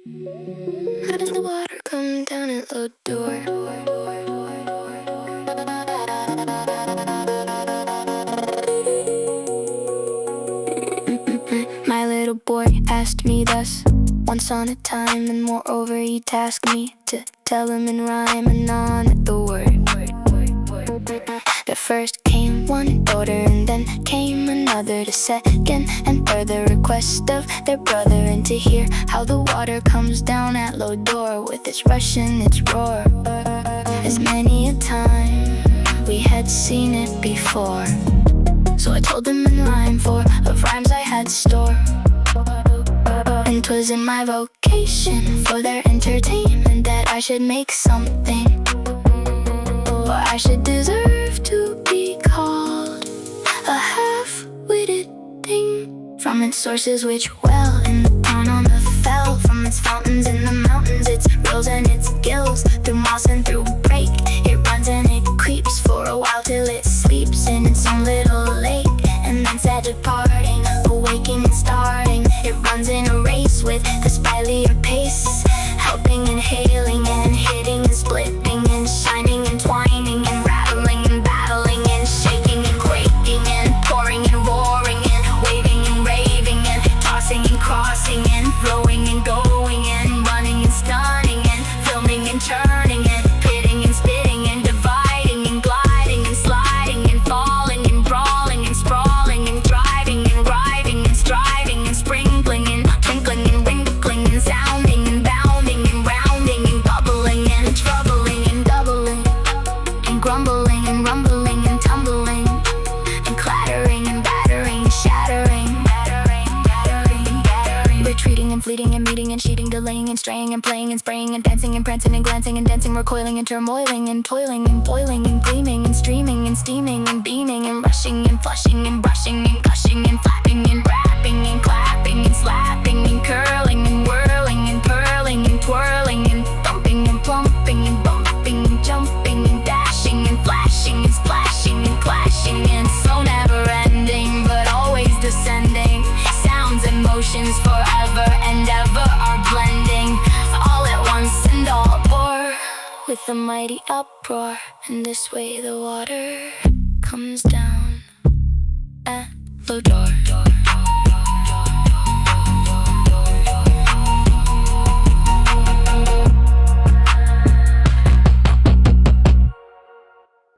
How does the water come down at Lodore? My little boy asked me thus once on a time, and moreover he tasked me to tell him in rhyme Anon at the word. The first came one daughter, and then came another, the second and third, the request of their brother, and to hear how the water comes down at Lodore with its rush and its roar. As many a time we had seen it before, so I told them in rhyme, for of rhymes I had store. And 'twas in my vocation for their entertainment that I should make something, or I should deserve to be called a half-witted thing. From its sources which well in the tarn on the fell, from its fountains in the mountains, its rills and its gills, through moss and through brake, it runs and it creeps for a while till it sleeps in its own little lake, and then sad departing, awaking and starting, it runs in a race with the spilier pace, helping and hailing and hitting and splitting and shining and twining and rattling and battling and shaking and quaking and pouring and roaring and waving and raving and tossing and crossing and throwing and going and running and stunning and filming and turning and pitting and spitting and dividing and gliding and sliding and falling and brawling and sprawling and driving and riding and striving and sprinkling and twinkling and winkling and sounding and bounding and rounding and bubbling and troubling and doubling and grumbling and rumbling and tumbling and clattering and battering, shattering, retreating and fleeting and meeting and cheating, delaying and straying and playing and spraying and dancing and prancing and glancing and dancing, recoiling and turmoiling and toiling and boiling and gleaming and streaming and steaming and beaming and rushing and flushing and brushing and gushing and flapping and rapping and clapping and slapping and curling and whirling and purling and twirling and thumping and plumping and bumping and jumping and dashing and flashing and splashing and clashing, and so never ending but always descending. Sounds and motions forever and ever are blending, all at once and all bore with a mighty uproar. And this way the water comes down at Lodore.